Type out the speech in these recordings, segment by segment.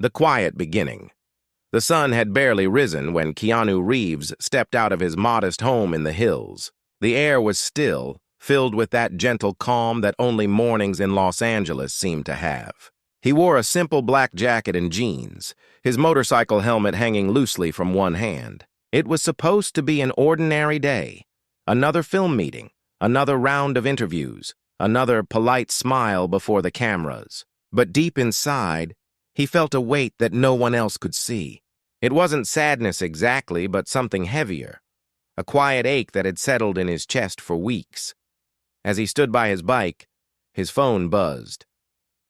The quiet beginning. The sun had barely risen when Keanu Reeves stepped out of his modest home in the hills. The air was still, filled with that gentle calm that only mornings in Los Angeles seemed to have. He wore a simple black jacket and jeans, his motorcycle helmet hanging loosely from one hand. It was supposed to be an ordinary day. Another film meeting, another round of interviews, another polite smile before the cameras. But deep inside, he felt a weight that no one else could see. It wasn't sadness exactly, but something heavier. A quiet ache that had settled in his chest for weeks. As he stood by his bike, his phone buzzed.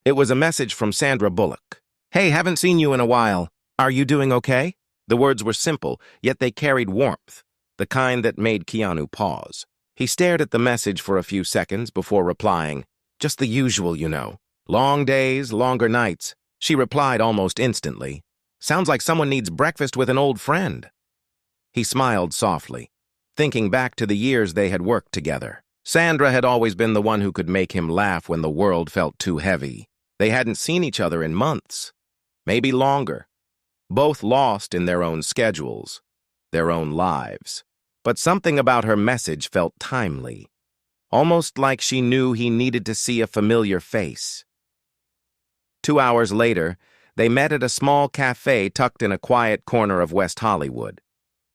It was a message from Sandra Bullock. "Hey, haven't seen you in a while. Are you doing okay?" The words were simple, yet they carried warmth, the kind that made Keanu pause. He stared at the message for a few seconds before replying, "Just the usual, you know. Long days, longer nights." She replied almost instantly, "Sounds like someone needs breakfast with an old friend." He smiled softly, thinking back to the years they had worked together. Sandra had always been the one who could make him laugh when the world felt too heavy. They hadn't seen each other in months, maybe longer, both lost in their own schedules, their own lives. But something about her message felt timely, almost like she knew he needed to see a familiar face. 2 hours later, they met at a small cafe tucked in a quiet corner of West Hollywood.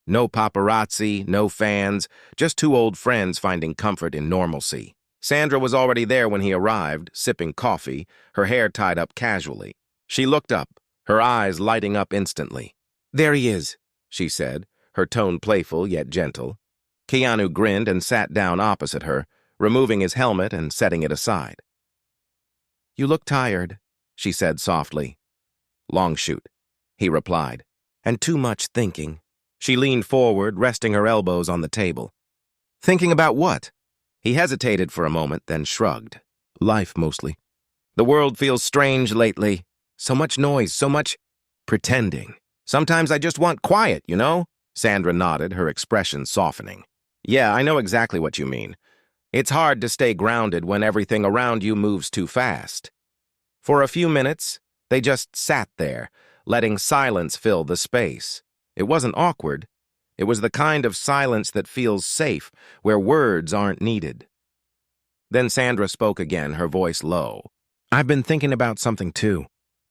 No paparazzi, no fans, just two old friends finding comfort in normalcy. Sandra was already there when he arrived, sipping coffee, her hair tied up casually. She looked up, her eyes lighting up instantly. "There he is," she said, her tone playful yet gentle. Keanu grinned and sat down opposite her, removing his helmet and setting it aside. "You look tired," she said softly. "Long shoot," he replied. "And too much thinking." She leaned forward, resting her elbows on the table. "Thinking about what?" He hesitated for a moment, then shrugged. "Life, mostly. The world feels strange lately. So much noise, so much pretending. Sometimes I just want quiet, you know?" Sandra nodded, her expression softening. "Yeah, I know exactly what you mean. It's hard to stay grounded when everything around you moves too fast." For a few minutes, they just sat there, letting silence fill the space. It wasn't awkward. It was the kind of silence that feels safe, where words aren't needed. Then Sandra spoke again, her voice low. "I've been thinking about something too.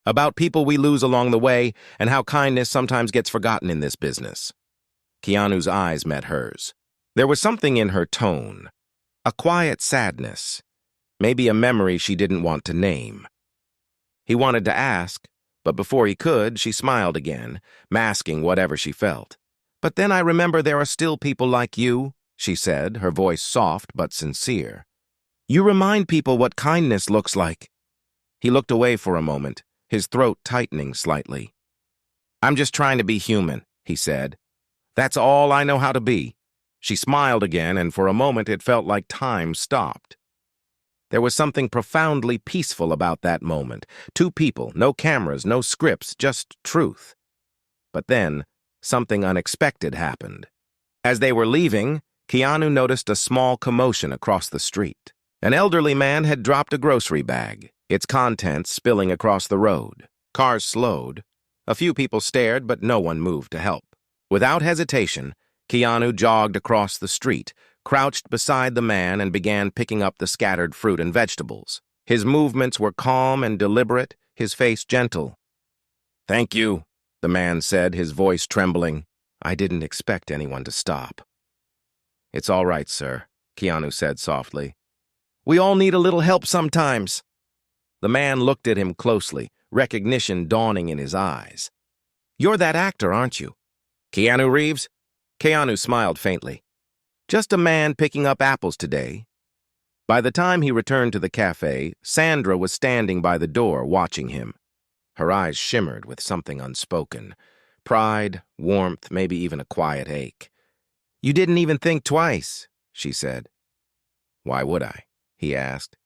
About people we lose along the way and how kindness sometimes gets forgotten in this business." Keanu's eyes met hers. There was something in her tone, a quiet sadness, maybe a memory she didn't want to name. He wanted to ask, but before he could, she smiled again, masking whatever she felt. "But then I remember there are still people like you," she said, her voice soft but sincere. "You remind people what kindness looks like." He looked away for a moment, his throat tightening slightly. "I'm just trying to be human," he said. "That's all I know how to be." She smiled again, and for a moment it felt like time stopped. There was something profoundly peaceful about that moment. Two people, no cameras, no scripts, just truth. But then, something unexpected happened. As they were leaving, Keanu noticed a small commotion across the street. An elderly man had dropped a grocery bag, its contents spilling across the road. Cars slowed. A few people stared, but no one moved to help. Without hesitation, Keanu jogged across the street, crouched beside the man, and began picking up the scattered fruit and vegetables. His movements were calm and deliberate, his face gentle. "Thank you," the man said, his voice trembling. "I didn't expect anyone to stop." "It's all right, sir," Keanu said softly. "We all need a little help sometimes." The man looked at him closely, recognition dawning in his eyes. "You're that actor, aren't you?" "Keanu Reeves?" Keanu smiled faintly. "Just a man picking up apples today." By the time he returned to the cafe, Sandra was standing by the door watching him. Her eyes shimmered with something unspoken. Pride, warmth, maybe even a quiet ache. "You didn't even think twice," she said. "Why would I?" he asked.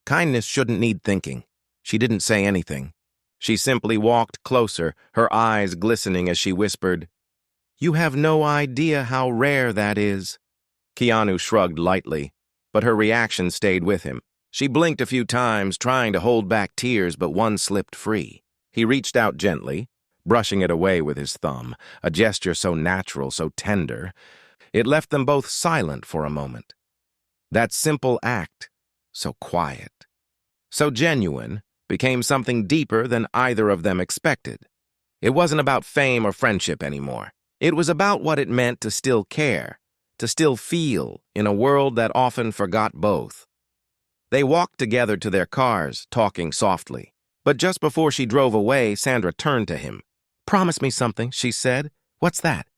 "Kindness shouldn't need thinking." She didn't say anything. She simply walked closer, her eyes glistening as she whispered, "You have no idea how rare that is." Keanu shrugged lightly, but her reaction stayed with him. She blinked a few times, trying to hold back tears, but one slipped free. He reached out gently, brushing it away with his thumb, a gesture so natural, so tender. It left them both silent for a moment. That simple act, so quiet, so genuine, became something deeper than either of them expected. It wasn't about fame or friendship anymore. It was about what it meant to still care, to still feel in a world that often forgot both. They walked together to their cars, talking softly. But just before she drove away, Sandra turned to him. "Promise me something," she said. "What's that?"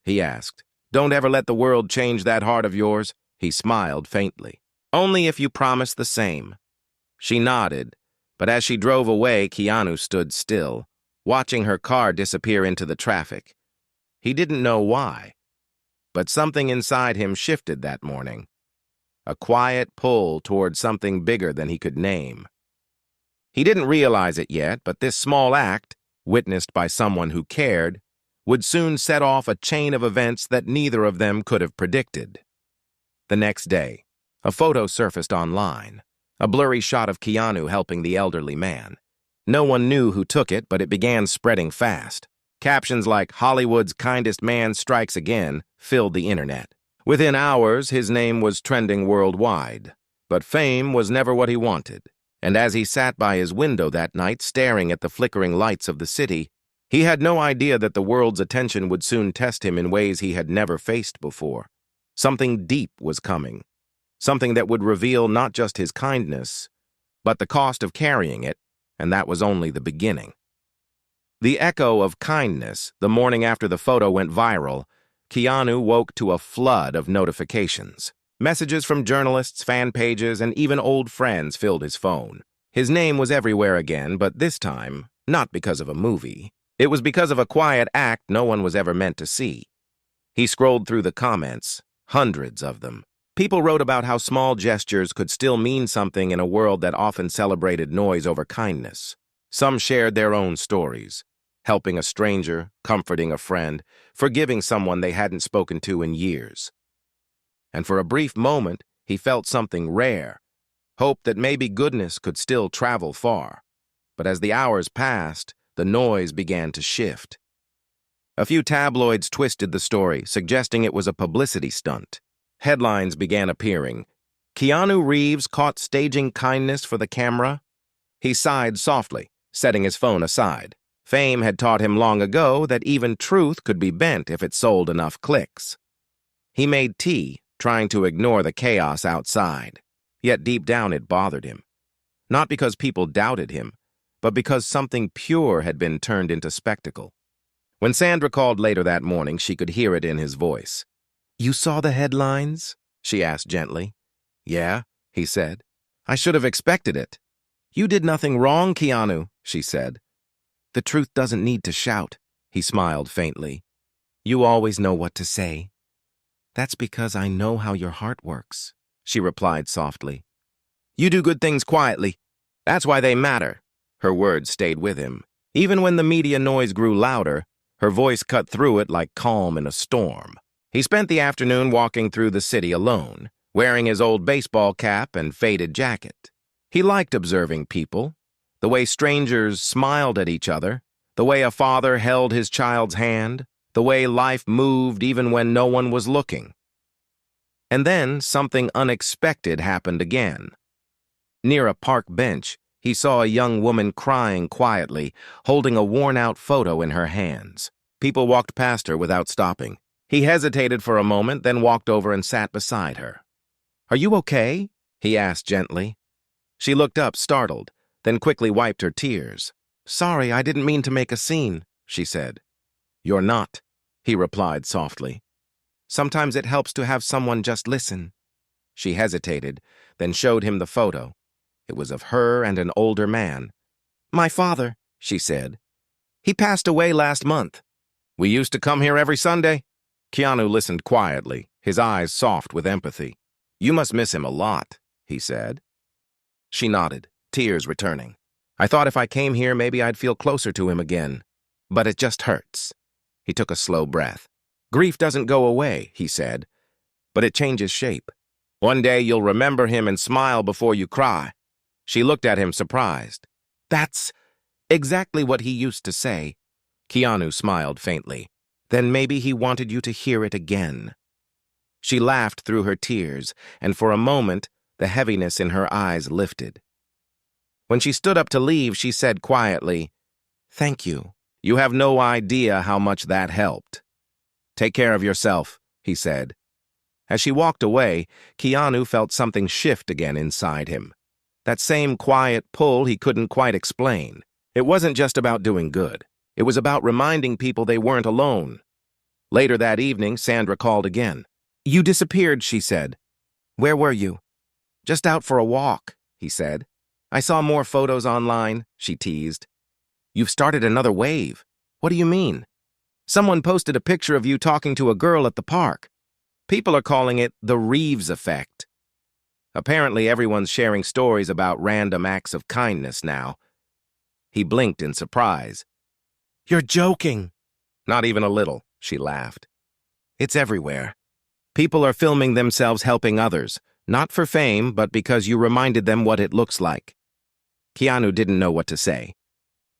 He asked. "Don't ever let the world change that heart of yours." He smiled faintly. "Only if you promise the same." She nodded, but as she drove away, Keanu stood still, watching her car disappear into the traffic. He didn't know why, but something inside him shifted that morning. A quiet pull toward something bigger than he could name. He didn't realize it yet, but this small act, witnessed by someone who cared, would soon set off a chain of events that neither of them could have predicted. The next day, a photo surfaced online, a blurry shot of Keanu helping the elderly man. No one knew who took it, but it began spreading fast. Captions like "Hollywood's kindest man strikes again" filled the internet. Within hours, his name was trending worldwide. But fame was never what he wanted. And as he sat by his window that night, staring at the flickering lights of the city, he had no idea that the world's attention would soon test him in ways he had never faced before. Something deep was coming. Something that would reveal not just his kindness, but the cost of carrying it, and that was only the beginning. The echo of kindness, the morning after the photo went viral, Keanu woke to a flood of notifications. Messages from journalists, fan pages, and even old friends filled his phone. His name was everywhere again, but this time, not because of a movie. It was because of a quiet act no one was ever meant to see. He scrolled through the comments, hundreds of them. People wrote about how small gestures could still mean something in a world that often celebrated noise over kindness. Some shared their own stories, helping a stranger, comforting a friend, forgiving someone they hadn't spoken to in years. And for a brief moment, he felt something rare, hope that maybe goodness could still travel far. But as the hours passed, the noise began to shift. A few tabloids twisted the story, suggesting it was a publicity stunt. Headlines began appearing. "Keanu Reeves caught staging kindness for the camera." He sighed softly, setting his phone aside. Fame had taught him long ago that even truth could be bent if it sold enough clicks. He made tea, trying to ignore the chaos outside. Yet deep down it bothered him. Not because people doubted him, but because something pure had been turned into spectacle. When Sandra called later that morning, she could hear it in his voice. "You saw the headlines?" she asked gently. "Yeah," he said. "I should have expected it." "You did nothing wrong, Keanu," she said. "The truth doesn't need to shout," he smiled faintly. "You always know what to say." "That's because I know how your heart works," she replied softly. "You do good things quietly. That's why they matter." Her words stayed with him. Even when the media noise grew louder, her voice cut through it like calm in a storm. He spent the afternoon walking through the city alone, wearing his old baseball cap and faded jacket. He liked observing people, the way strangers smiled at each other, the way a father held his child's hand, the way life moved even when no one was looking. And then something unexpected happened again. Near a park bench, he saw a young woman crying quietly, holding a worn-out photo in her hands. People walked past her without stopping. He hesitated for a moment, then walked over and sat beside her. "Are you okay?" he asked gently. She looked up, startled, then quickly wiped her tears. "Sorry, I didn't mean to make a scene," she said. "You're not," he replied softly. "Sometimes it helps to have someone just listen." She hesitated, then showed him the photo. It was of her and an older man. "My father," she said. "He passed away last month." "We used to come here every Sunday." Keanu listened quietly, his eyes soft with empathy. "You must miss him a lot," he said. She nodded, tears returning. "I thought if I came here, maybe I'd feel closer to him again. But it just hurts." He took a slow breath. "Grief doesn't go away," he said, "but it changes shape. One day you'll remember him and smile before you cry." She looked at him surprised. Exactly what he used to say. Keanu smiled faintly. Then maybe he wanted you to hear it again. She laughed through her tears, and for a moment, the heaviness in her eyes lifted. When she stood up to leave, she said quietly, "Thank you. You have no idea how much that helped." "Take care of yourself," he said. As she walked away, Keanu felt something shift again inside him. That same quiet pull he couldn't quite explain. It wasn't just about doing good. It was about reminding people they weren't alone. Later that evening, Sandra called again. "You disappeared," she said. "Where were you?" "Just out for a walk," he said. "I saw more photos online," she teased. "You've started another wave. What do you mean?" "Someone posted a picture of you talking to a girl at the park. People are calling it the Reeves effect. Apparently everyone's sharing stories about random acts of kindness now." He blinked in surprise. "You're joking." "Not even a little," she laughed. "It's everywhere. People are filming themselves helping others, not for fame, but because you reminded them what it looks like." Keanu didn't know what to say.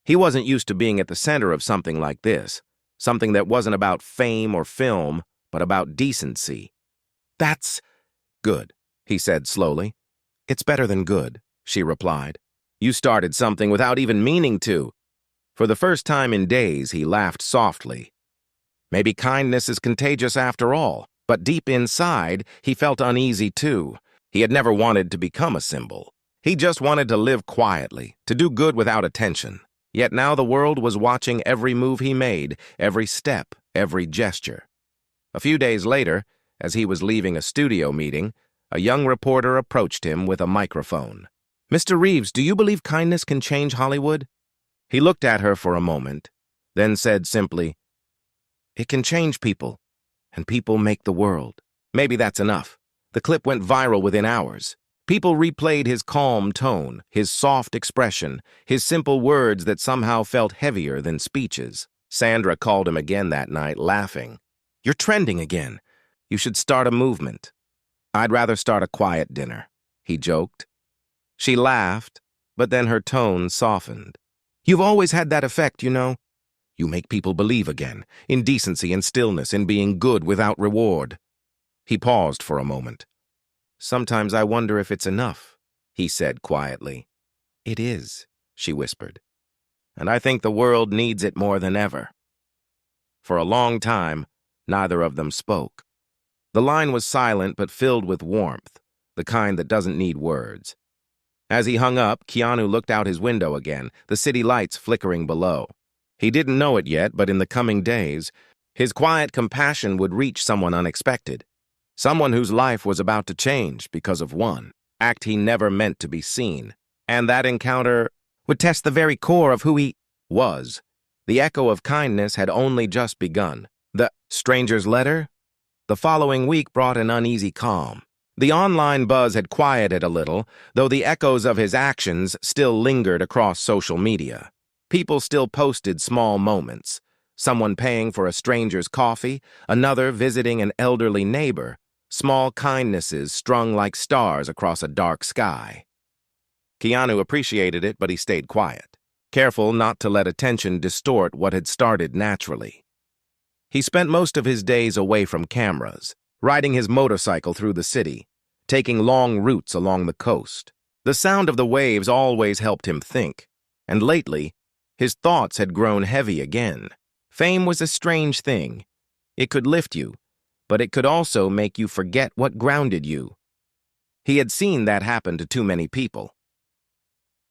He wasn't used to being at the center of something like this, something that wasn't about fame or film, but about decency. "That's good," he said slowly. "It's better than good," she replied. "You started something without even meaning to." For the first time in days, he laughed softly. Maybe kindness is contagious after all, but deep inside, he felt uneasy too. He had never wanted to become a symbol. He just wanted to live quietly, to do good without attention. Yet now the world was watching every move he made, every step, every gesture. A few days later, as he was leaving a studio meeting, a young reporter approached him with a microphone. "Mr. Reeves, do you believe kindness can change Hollywood?" He looked at her for a moment, then said simply, "It can change people, and people make the world." Maybe that's enough. The clip went viral within hours. People replayed his calm tone, his soft expression, his simple words that somehow felt heavier than speeches. Sandra called him again that night, laughing. "You're trending again. You should start a movement." "I'd rather start a quiet dinner," he joked. She laughed, but then her tone softened. "You've always had that effect, you know. You make people believe again, in decency and stillness, in being good without reward." He paused for a moment. "Sometimes I wonder if it's enough," he said quietly. "It is," she whispered. "And I think the world needs it more than ever." For a long time, neither of them spoke. The line was silent but filled with warmth, the kind that doesn't need words. As he hung up, Keanu looked out his window again, the city lights flickering below. He didn't know it yet, but in the coming days, his quiet compassion would reach someone unexpected. Someone whose life was about to change because of one act he never meant to be seen. And that encounter would test the very core of who he was. The echo of kindness had only just begun. The stranger's letter? The following week brought an uneasy calm. The online buzz had quieted a little, though the echoes of his actions still lingered across social media. People still posted small moments. Someone paying for a stranger's coffee, another visiting an elderly neighbor. Small kindnesses strung like stars across a dark sky. Keanu appreciated it, but he stayed quiet, careful not to let attention distort what had started naturally. He spent most of his days away from cameras, riding his motorcycle through the city, taking long routes along the coast. The sound of the waves always helped him think, and lately, his thoughts had grown heavy again. Fame was a strange thing. It could lift you, but it could also make you forget what grounded you. He had seen that happen to too many people.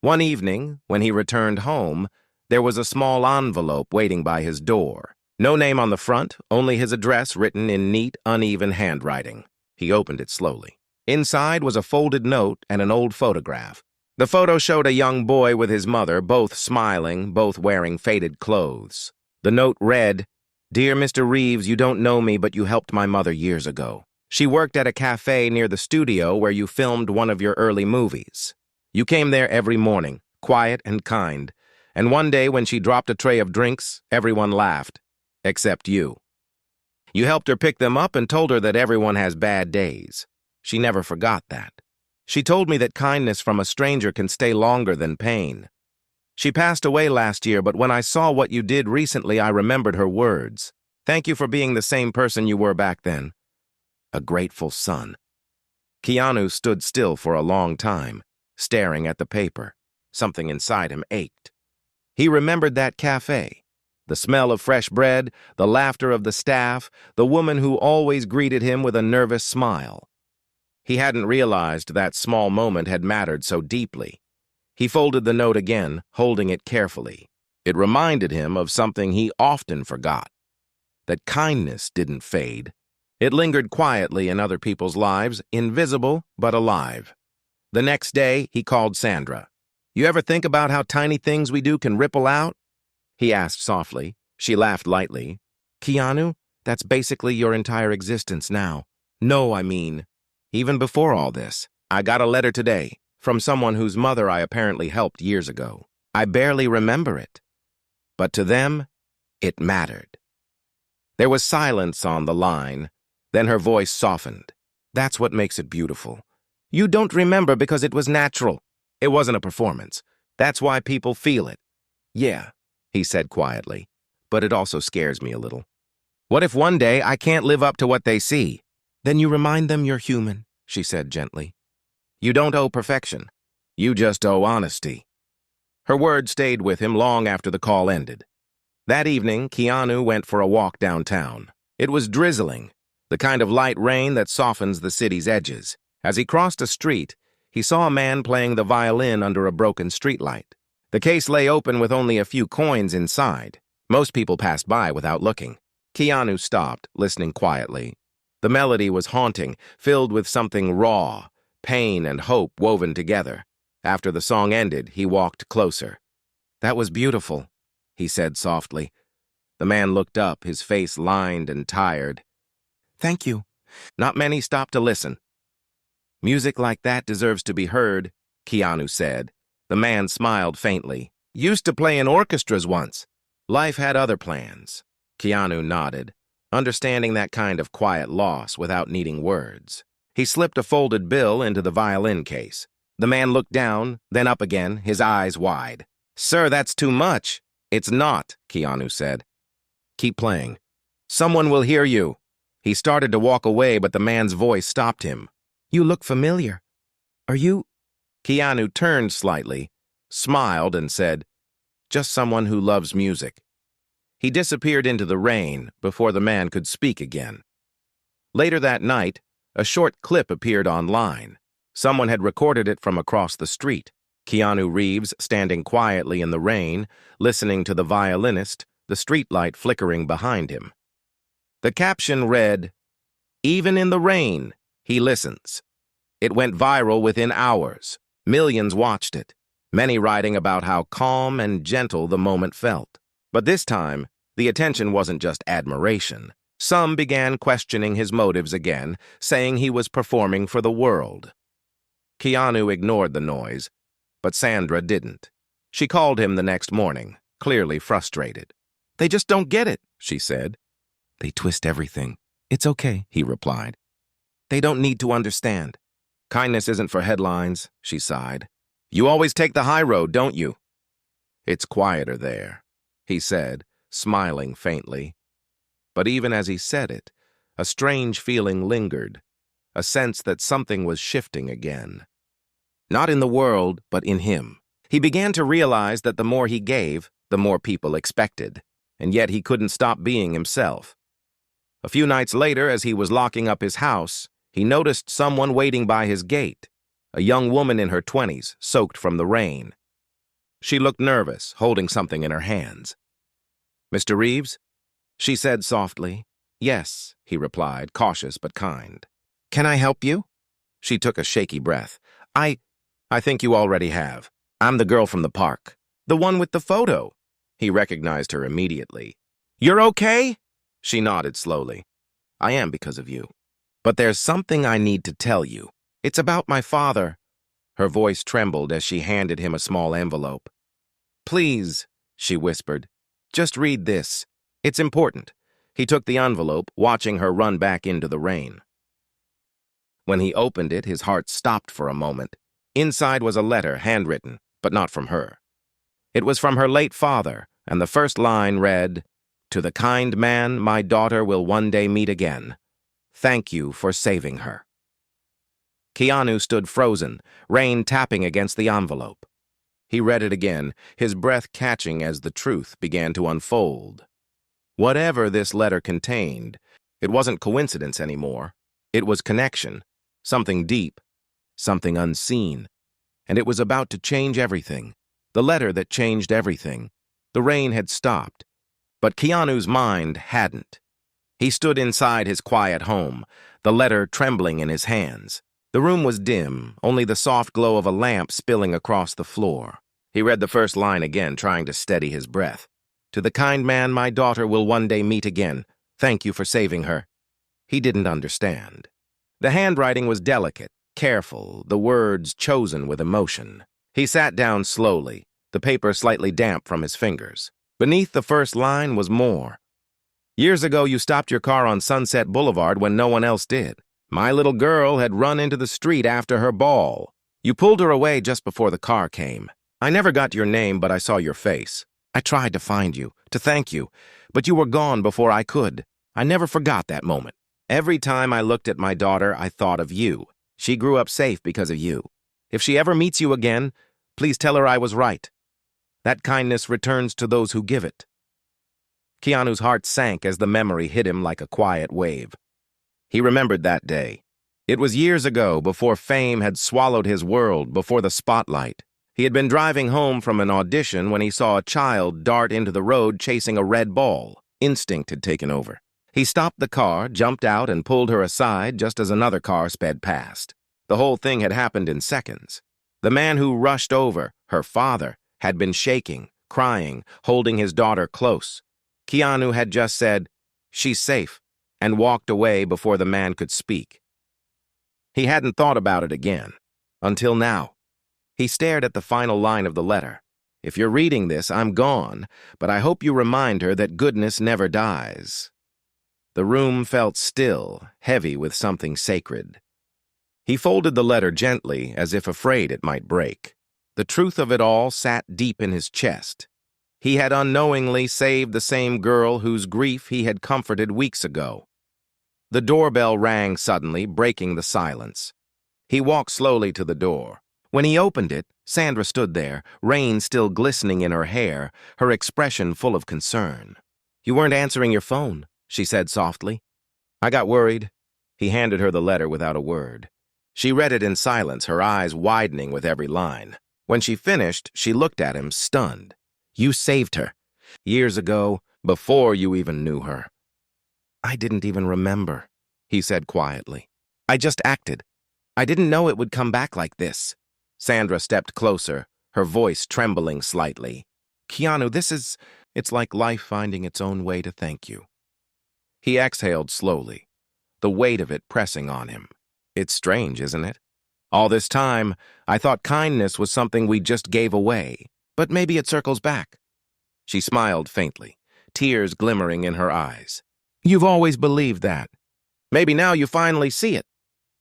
One evening, when he returned home, there was a small envelope waiting by his door. No name on the front, only his address written in neat, uneven handwriting. He opened it slowly. Inside was a folded note and an old photograph. The photo showed a young boy with his mother, both smiling, both wearing faded clothes. The note read, "Dear Mr. Reeves, you don't know me, but you helped my mother years ago. She worked at a cafe near the studio where you filmed one of your early movies. You came there every morning, quiet and kind, and one day when she dropped a tray of drinks, everyone laughed, except you. You helped her pick them up and told her that everyone has bad days. She never forgot that. She told me that kindness from a stranger can stay longer than pain. She passed away last year, but when I saw what you did recently, I remembered her words. Thank you for being the same person you were back then. A grateful son. Keanu stood still for a long time, staring at the paper. Something inside him ached. He remembered that cafe. The smell of fresh bread, the laughter of the staff, the woman who always greeted him with a nervous smile. He hadn't realized that small moment had mattered so deeply. He folded the note again, holding it carefully. It reminded him of something he often forgot. That kindness didn't fade. It lingered quietly in other people's lives, invisible but alive. The next day, he called Sandra. You ever think about how tiny things we do can ripple out? He asked softly. She laughed lightly. Keanu, that's basically your entire existence now. No, I mean, even before all this, I got a letter today from someone whose mother I apparently helped years ago. I barely remember it. But to them, it mattered. There was silence on the line. Then her voice softened. That's what makes it beautiful. You don't remember because it was natural. It wasn't a performance. That's why people feel it. Yeah, he said quietly, but it also scares me a little. What if one day I can't live up to what they see? Then you remind them you're human, she said gently. You don't owe perfection. You just owe honesty. Her words stayed with him long after the call ended. That evening, Keanu went for a walk downtown. It was drizzling, the kind of light rain that softens the city's edges. As he crossed a street, he saw a man playing the violin under a broken streetlight. The case lay open with only a few coins inside. Most people passed by without looking. Keanu stopped, listening quietly. The melody was haunting, filled with something raw, pain and hope woven together. After the song ended, he walked closer. That was beautiful, he said softly. The man looked up, his face lined and tired. Thank you. Not many stopped to listen. Music like that deserves to be heard, Keanu said. The man smiled faintly. Used to play in orchestras once. Life had other plans. Keanu nodded, understanding that kind of quiet loss without needing words. He slipped a folded bill into the violin case. The man looked down, then up again, his eyes wide. Sir, that's too much. It's not, Keanu said. Keep playing. Someone will hear you. He started to walk away, but the man's voice stopped him. You look familiar. Are you? Keanu turned slightly, smiled, and said, just someone who loves music. He disappeared into the rain before the man could speak again. Later that night, a short clip appeared online. Someone had recorded it from across the street. Keanu Reeves standing quietly in the rain, listening to the violinist, the streetlight flickering behind him. The caption read, Even in the rain, he listens. It went viral within hours. Millions watched it, many writing about how calm and gentle the moment felt. But this time, the attention wasn't just admiration. Some began questioning his motives again, saying he was performing for the world. Keanu ignored the noise, but Sandra didn't. She called him the next morning, clearly frustrated. They just don't get it, she said. They twist everything. It's okay, he replied. They don't need to understand. Kindness isn't for headlines, she sighed. You always take the high road, don't you? It's quieter there, he said, smiling faintly. But even as he said it, a strange feeling lingered, a sense that something was shifting again. Not in the world, but in him. He began to realize that the more he gave, the more people expected, and yet he couldn't stop being himself. A few nights later, as he was locking up his house, he noticed someone waiting by his gate, a young woman in her 20s, soaked from the rain. She looked nervous, holding something in her hands. Mr. Reeves? She said softly. Yes, he replied, cautious but kind. Can I help you? She took a shaky breath. I think you already have. I'm the girl from the park. The one with the photo. He recognized her immediately. You're okay? She nodded slowly. I am because of you. But there's something I need to tell you. It's about my father. Her voice trembled as she handed him a small envelope. Please, she whispered. Just read this. It's important. He took the envelope, watching her run back into the rain. When he opened it, his heart stopped for a moment. Inside was a letter, handwritten, but not from her. It was from her late father, and the first line read, "To the kind man my daughter will one day meet again. Thank you for saving her." Keanu stood frozen, rain tapping against the envelope. He read it again, his breath catching as the truth began to unfold. Whatever this letter contained, it wasn't coincidence anymore. It was connection, something deep, something unseen. And it was about to change everything. The letter that changed everything. The rain had stopped, but Keanu's mind hadn't. He stood inside his quiet home, the letter trembling in his hands. The room was dim, only the soft glow of a lamp spilling across the floor. He read the first line again, trying to steady his breath. "To the kind man my daughter will one day meet again. Thank you for saving her." He didn't understand. The handwriting was delicate, careful, the words chosen with emotion. He sat down slowly, the paper slightly damp from his fingers. Beneath the first line was more. "Years ago you stopped your car on Sunset Boulevard when no one else did. My little girl had run into the street after her ball. You pulled her away just before the car came. I never got your name, but I saw your face. I tried to find you, to thank you, but you were gone before I could. I never forgot that moment. Every time I looked at my daughter, I thought of you. She grew up safe because of you. If she ever meets you again, please tell her I was right. That kindness returns to those who give it." Keanu's heart sank as the memory hit him like a quiet wave. He remembered that day. It was years ago, before fame had swallowed his world, before the spotlight. He had been driving home from an audition when he saw a child dart into the road chasing a red ball. Instinct had taken over. He stopped the car, jumped out, and pulled her aside just as another car sped past. The whole thing had happened in seconds. The man who rushed over, her father, had been shaking, crying, holding his daughter close. Keanu had just said, "She's safe," and walked away before the man could speak. He hadn't thought about it again, until now. He stared at the final line of the letter. "If you're reading this, I'm gone, but I hope you remind her that goodness never dies." The room felt still, heavy with something sacred. He folded the letter gently, as if afraid it might break. The truth of it all sat deep in his chest. He had unknowingly saved the same girl whose grief he had comforted weeks ago. The doorbell rang suddenly, breaking the silence. He walked slowly to the door. When he opened it, Sandra stood there, rain still glistening in her hair, her expression full of concern. "You weren't answering your phone," she said softly. "I got worried." He handed her the letter without a word. She read it in silence, her eyes widening with every line. When she finished, she looked at him, stunned. "You saved her. Years ago, before you even knew her." "I didn't even remember," he said quietly. "I just acted. I didn't know it would come back like this." Sandra stepped closer, her voice trembling slightly. "Keanu, it's like life finding its own way to thank you." He exhaled slowly, the weight of it pressing on him. "It's strange, isn't it? All this time, I thought kindness was something we just gave away, but maybe it circles back." She smiled faintly, tears glimmering in her eyes. "You've always believed that. Maybe now you finally see it."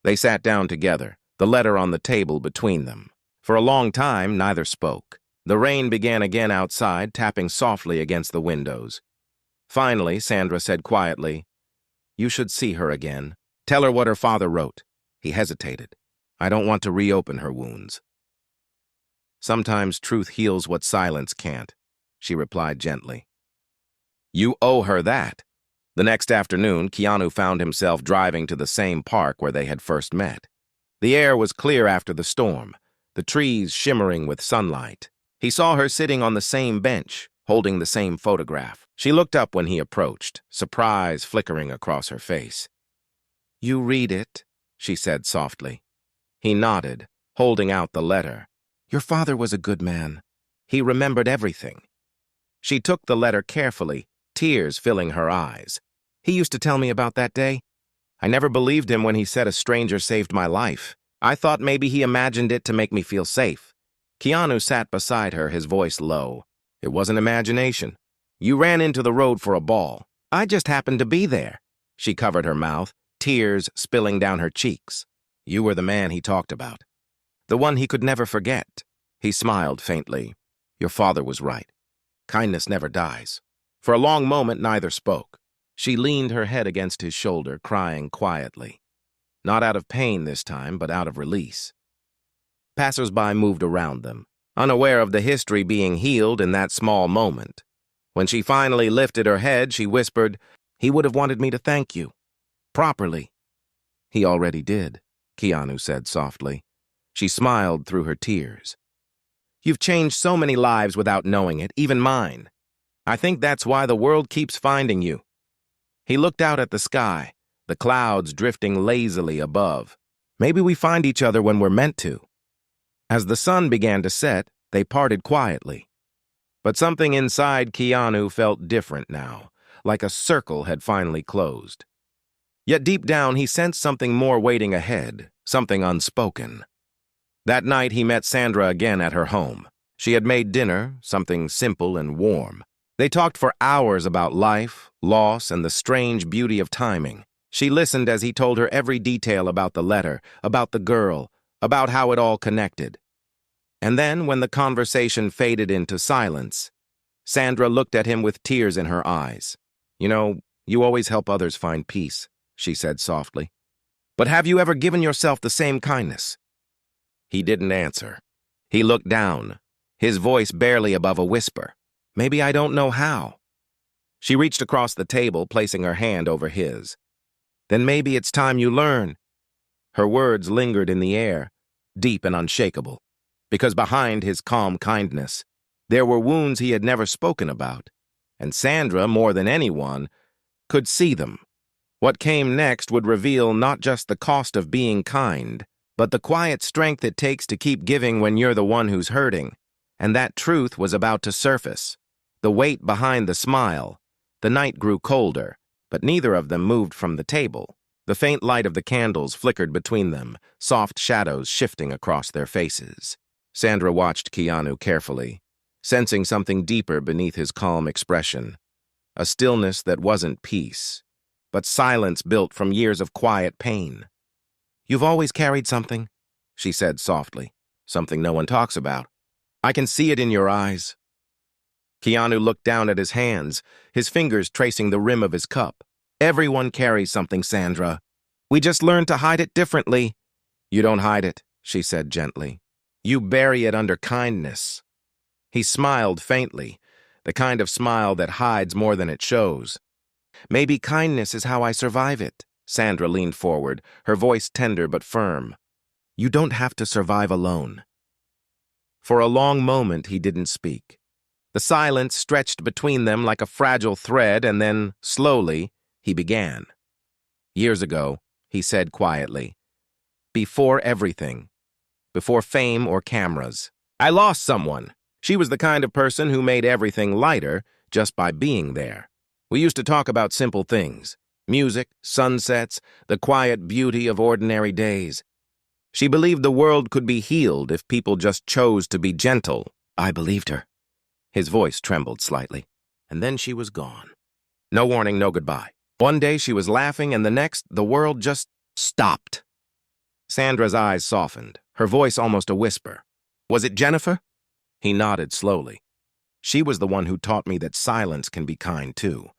They sat down together, the letter on the table between them. For a long time, neither spoke. The rain began again outside, tapping softly against the windows. Finally, Sandra said quietly, "You should see her again. Tell her what her father wrote." He hesitated. "I don't want to reopen her wounds." "Sometimes truth heals what silence can't," she replied gently. "You owe her that." The next afternoon, Keanu found himself driving to the same park where they had first met. The air was clear after the storm, the trees shimmering with sunlight. He saw her sitting on the same bench, holding the same photograph. She looked up when he approached, surprise flickering across her face. "You read it," she said softly. He nodded, holding out the letter. "Your father was a good man. He remembered everything." She took the letter carefully, tears filling her eyes. "He used to tell me about that day. I never believed him when he said a stranger saved my life. I thought maybe he imagined it to make me feel safe." Keanu sat beside her, his voice low. "It wasn't imagination. You ran into the road for a ball. I just happened to be there." She covered her mouth, tears spilling down her cheeks. "You were the man he talked about. The one he could never forget." He smiled faintly. Your father was right. Kindness never dies. For a long moment, neither spoke. She leaned her head against his shoulder, crying quietly. Not out of pain this time, but out of release. Passers-by moved around them, unaware of the history being healed in that small moment. When she finally lifted her head, she whispered, "He would have wanted me to thank you. Properly." "He already did," Keanu said softly. She smiled through her tears. "You've changed so many lives without knowing it, even mine. I think that's why the world keeps finding you." He looked out at the sky, the clouds drifting lazily above. "Maybe we find each other when we're meant to." As the sun began to set, they parted quietly. But something inside Keanu felt different now, like a circle had finally closed. Yet deep down he sensed something more waiting ahead, something unspoken. That night he met Sandra again at her home. She had made dinner, something simple and warm. They talked for hours about life, loss, and the strange beauty of timing. She listened as he told her every detail about the letter, about the girl, about how it all connected. And then, when the conversation faded into silence, Sandra looked at him with tears in her eyes. "You know, you always help others find peace," she said softly. "But have you ever given yourself the same kindness?" He didn't answer. He looked down, his voice barely above a whisper. "Maybe I don't know how." She reached across the table, placing her hand over his. "Then maybe it's time you learn." Her words lingered in the air, deep and unshakable, because behind his calm kindness, there were wounds he had never spoken about, and Sandra, more than anyone, could see them. What came next would reveal not just the cost of being kind, but the quiet strength it takes to keep giving when you're the one who's hurting. And that truth was about to surface. The weight behind the smile. The night grew colder, but neither of them moved from the table. The faint light of the candles flickered between them, soft shadows shifting across their faces. Sandra watched Keanu carefully, sensing something deeper beneath his calm expression. A stillness that wasn't peace, but silence built from years of quiet pain. "You've always carried something," she said softly. "Something no one talks about. I can see it in your eyes." Keanu looked down at his hands, his fingers tracing the rim of his cup. "Everyone carries something, Sandra. We just learn to hide it differently." "You don't hide it," she said gently. "You bury it under kindness." He smiled faintly, the kind of smile that hides more than it shows. "Maybe kindness is how I survive it." Sandra leaned forward, her voice tender but firm. "You don't have to survive alone." For a long moment he didn't speak. The silence stretched between them like a fragile thread, and then, slowly, he began. "Years ago," he said quietly, "before everything, before fame or cameras, I lost someone. She was the kind of person who made everything lighter just by being there. We used to talk about simple things, music, sunsets, the quiet beauty of ordinary days. She believed the world could be healed if people just chose to be gentle." I believed her. His voice trembled slightly. And then she was gone. No warning, no goodbye. One day she was laughing, and the next, the world just stopped. Sandra's eyes softened, her voice almost a whisper. "Was it Jennifer?" He nodded slowly. "She was the one who taught me that silence can be kind too.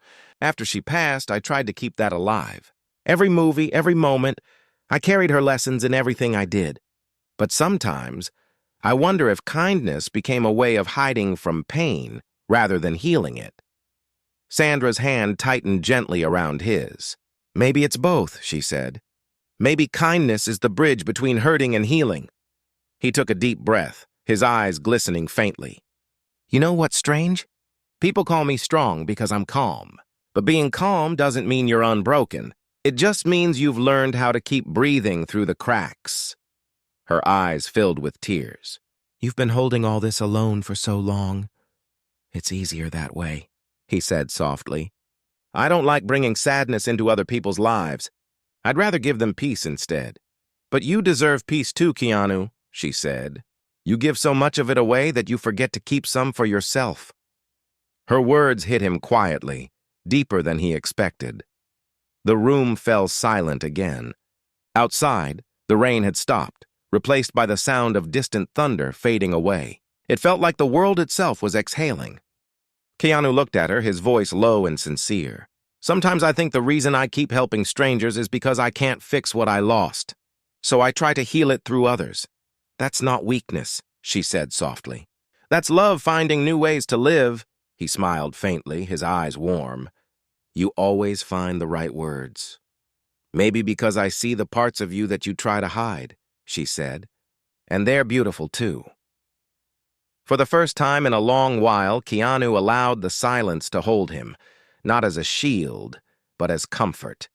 After she passed, I tried to keep that alive. Every movie, every moment, I carried her lessons in everything I did. But sometimes, I wonder if kindness became a way of hiding from pain rather than healing it." Sandra's hand tightened gently around his. "Maybe it's both," she said. "Maybe kindness is the bridge between hurting and healing." He took a deep breath, his eyes glistening faintly. "You know what's strange? People call me strong because I'm calm. But being calm doesn't mean you're unbroken. It just means you've learned how to keep breathing through the cracks." Her eyes filled with tears. "You've been holding all this alone for so long. It's easier that way," he said softly. "I don't like bringing sadness into other people's lives. I'd rather give them peace instead." "But you deserve peace too, Keanu," she said. "You give so much of it away that you forget to keep some for yourself." Her words hit him quietly, deeper than he expected. The room fell silent again. Outside, the rain had stopped, replaced by the sound of distant thunder fading away. It felt like the world itself was exhaling. Keanu looked at her, his voice low and sincere. Sometimes I think the reason I keep helping strangers is because I can't fix what I lost. So I try to heal it through others. That's not weakness, she said softly. That's love finding new ways to live. He smiled faintly, his eyes warm. You always find the right words. Maybe because I see the parts of you that you try to hide, she said. And they're beautiful too. For the first time in a long while, Keanu allowed the silence to hold him, not as a shield, but as comfort.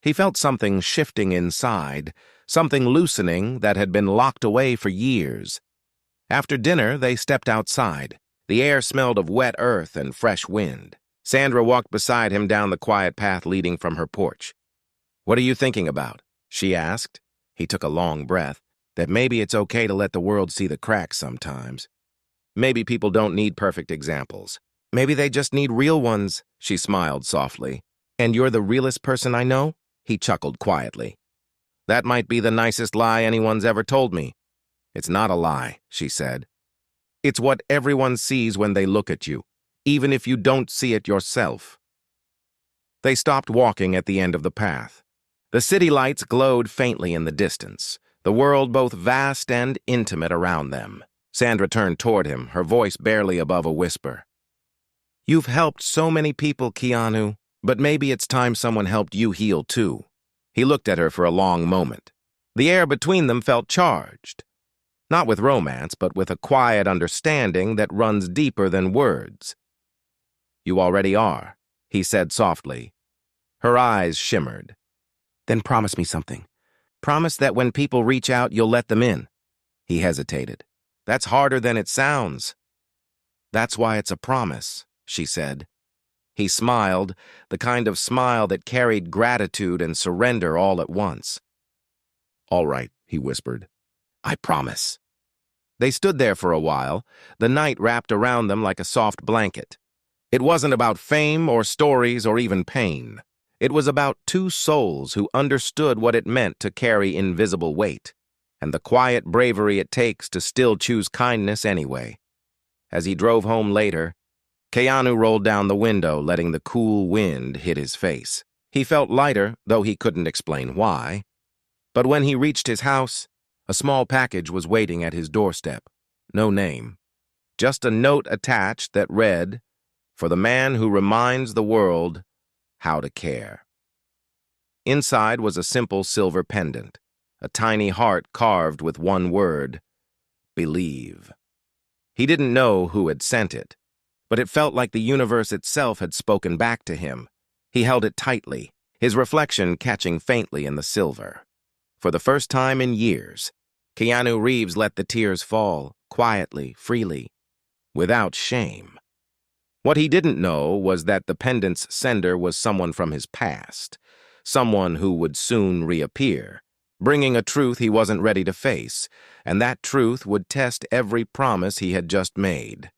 He felt something shifting inside, something loosening that had been locked away for years. After dinner, they stepped outside. The air smelled of wet earth and fresh wind. Sandra walked beside him down the quiet path leading from her porch. "What are you thinking about?" she asked. He took a long breath. That maybe it's okay to let the world see the cracks sometimes. Maybe people don't need perfect examples. Maybe they just need real ones, she smiled softly. And you're the realest person I know? He chuckled quietly. That might be the nicest lie anyone's ever told me. It's not a lie, she said. It's what everyone sees when they look at you, even if you don't see it yourself. They stopped walking at the end of the path. The city lights glowed faintly in the distance, the world both vast and intimate around them. Sandra turned toward him, her voice barely above a whisper. You've helped so many people, Keanu, but maybe it's time someone helped you heal too. He looked at her for a long moment. The air between them felt charged. Not with romance, but with a quiet understanding that runs deeper than words. You already are, he said softly. Her eyes shimmered. Then promise me something. Promise that when people reach out, you'll let them in. He hesitated. That's harder than it sounds. That's why it's a promise, she said. He smiled, the kind of smile that carried gratitude and surrender all at once. All right, he whispered. I promise. They stood there for a while, the night wrapped around them like a soft blanket. It wasn't about fame or stories or even pain. It was about two souls who understood what it meant to carry invisible weight, and the quiet bravery it takes to still choose kindness anyway. As he drove home later, Keanu rolled down the window, letting the cool wind hit his face. He felt lighter, though he couldn't explain why. But when he reached his house, a small package was waiting at his doorstep. No name. Just a note attached that read, For the man who reminds the world how to care. Inside was a simple silver pendant, a tiny heart carved with one word, believe. He didn't know who had sent it, but it felt like the universe itself had spoken back to him. He held it tightly, his reflection catching faintly in the silver. For the first time in years, Keanu Reeves let the tears fall, quietly, freely, without shame. What he didn't know was that the pendant's sender was someone from his past, someone who would soon reappear, bringing a truth he wasn't ready to face, and that truth would test every promise he had just made.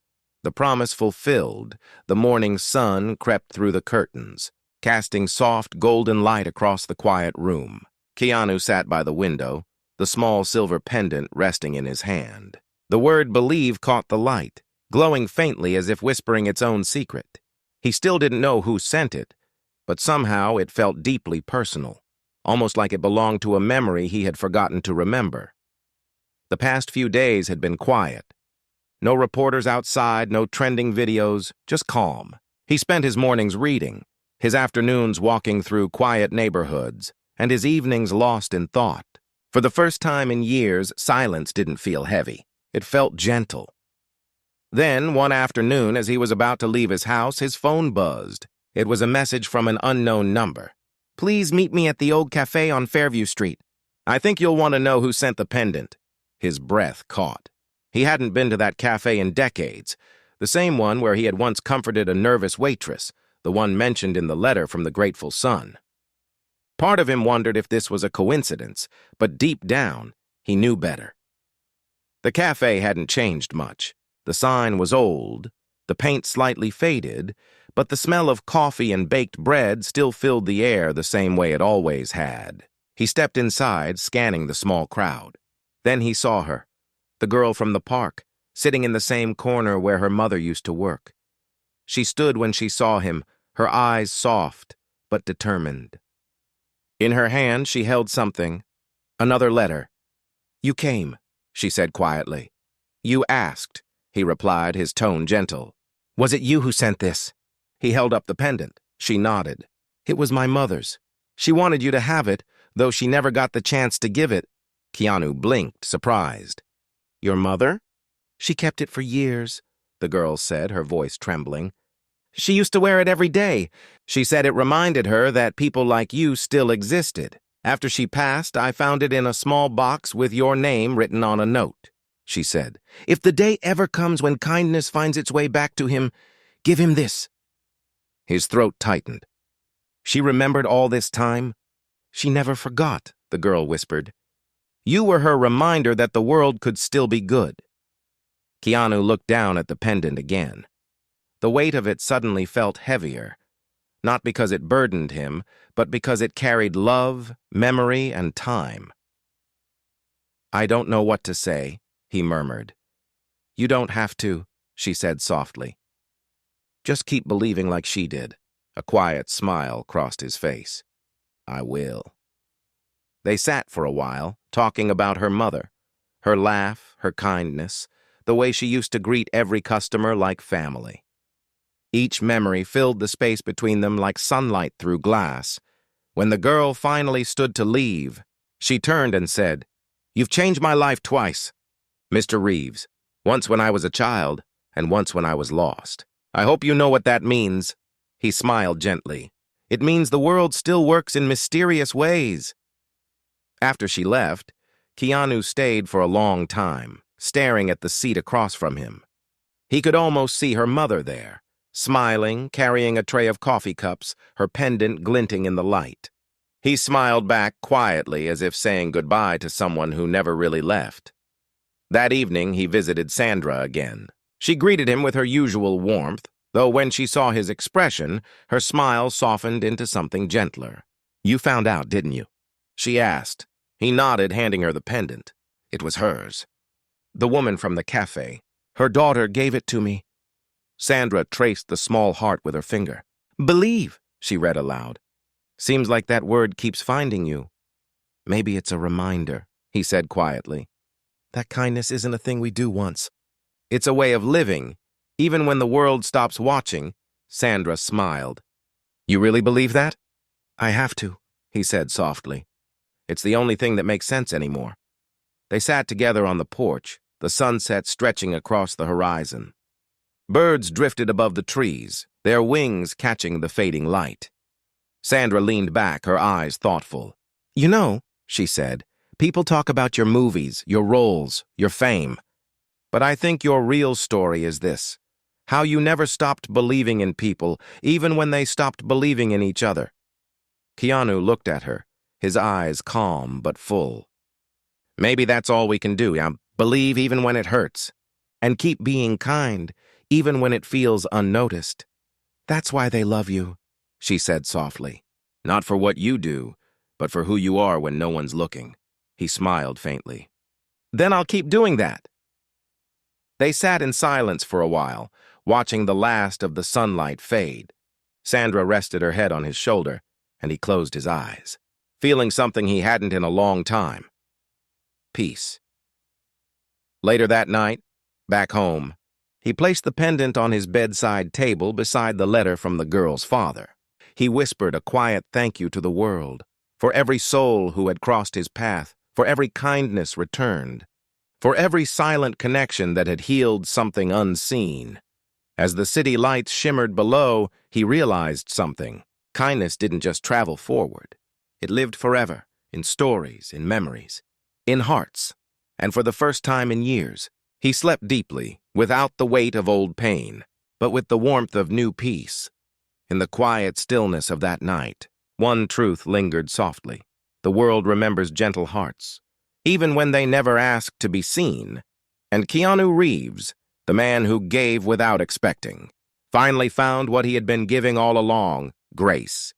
The promise fulfilled, the morning sun crept through the curtains, casting soft golden light across the quiet room. Keanu sat by the window, the small silver pendant resting in his hand. The word believe caught the light, glowing faintly as if whispering its own secret. He still didn't know who sent it, but somehow it felt deeply personal, almost like it belonged to a memory he had forgotten to remember. The past few days had been quiet. No reporters outside, no trending videos, just calm. He spent his mornings reading, his afternoons walking through quiet neighborhoods, and his evenings lost in thought. For the first time in years, silence didn't feel heavy. It felt gentle. Then, one afternoon, as he was about to leave his house, his phone buzzed. It was a message from an unknown number. Please meet me at the old cafe on Fairview Street. I think you'll want to know who sent the pendant. His breath caught. He hadn't been to that cafe in decades, the same one where he had once comforted a nervous waitress, the one mentioned in the letter from the grateful son. Part of him wondered if this was a coincidence, but deep down, he knew better. The cafe hadn't changed much. The sign was old, the paint slightly faded, but the smell of coffee and baked bread still filled the air the same way it always had. He stepped inside, scanning the small crowd. Then he saw her, the girl from the park, sitting in the same corner where her mother used to work. She stood when she saw him, her eyes soft but determined. In her hand, she held something, another letter. "You came," she said quietly. "You asked," he replied, his tone gentle. "Was it you who sent this?" He held up the pendant. She nodded. "It was my mother's. She wanted you to have it, though she never got the chance to give it." Keanu blinked, surprised. "Your mother?" "She kept it for years," the girl said, her voice trembling. "She used to wear it every day. She said it reminded her that people like you still existed. After she passed, I found it in a small box with your name written on a note," she said. "If the day ever comes when kindness finds its way back to him, give him this." His throat tightened. She remembered all this time? "She never forgot," the girl whispered. "You were her reminder that the world could still be good." Keanu looked down at the pendant again. The weight of it suddenly felt heavier, not because it burdened him, but because it carried love, memory, and time. "I don't know what to say," he murmured. "You don't have to," she said softly. "Just keep believing like she did." A quiet smile crossed his face. "I will." They sat for a while, talking about her mother, her laugh, her kindness, the way she used to greet every customer like family. Each memory filled the space between them like sunlight through glass. When the girl finally stood to leave, she turned and said, "You've changed my life twice, Mr. Reeves, once when I was a child and once when I was lost. I hope you know what that means." He smiled gently. "It means the world still works in mysterious ways." After she left, Keanu stayed for a long time, staring at the seat across from him. He could almost see her mother there, smiling, carrying a tray of coffee cups, her pendant glinting in the light. He smiled back quietly as if saying goodbye to someone who never really left. That evening, he visited Sandra again. She greeted him with her usual warmth, though when she saw his expression, her smile softened into something gentler. "You found out, didn't you?" she asked. He nodded, handing her the pendant. It was hers. "The woman from the cafe. Her daughter gave it to me." Sandra traced the small heart with her finger. "Believe," she read aloud. "Seems like that word keeps finding you." "Maybe it's a reminder," he said quietly. "That kindness isn't a thing we do once. It's a way of living, even when the world stops watching." Sandra smiled. "You really believe that?" "I have to," he said softly. "It's the only thing that makes sense anymore." They sat together on the porch, the sunset stretching across the horizon. Birds drifted above the trees, their wings catching the fading light. Sandra leaned back, her eyes thoughtful. "You know," she said, "people talk about your movies, your roles, your fame. But I think your real story is this: how you never stopped believing in people, even when they stopped believing in each other." Keanu looked at her, his eyes calm but full. "Maybe that's all we can do, believe even when it hurts. And keep being kind, even when it feels unnoticed. That's why they love you," she said softly. "Not for what you do, but for who you are when no one's looking." He smiled faintly. "Then I'll keep doing that." They sat in silence for a while, watching the last of the sunlight fade. Sandra rested her head on his shoulder, and he closed his eyes, feeling something he hadn't in a long time: peace. Later that night, back home, he placed the pendant on his bedside table beside the letter from the girl's father. He whispered a quiet thank you to the world, for every soul who had crossed his path, for every kindness returned, for every silent connection that had healed something unseen. As the city lights shimmered below, he realized something. Kindness didn't just travel forward. It lived forever, in stories, in memories, in hearts. And for the first time in years, he slept deeply, without the weight of old pain, but with the warmth of new peace. In the quiet stillness of that night, one truth lingered softly. The world remembers gentle hearts, even when they never ask to be seen. And Keanu Reeves, the man who gave without expecting, finally found what he had been giving all along: grace.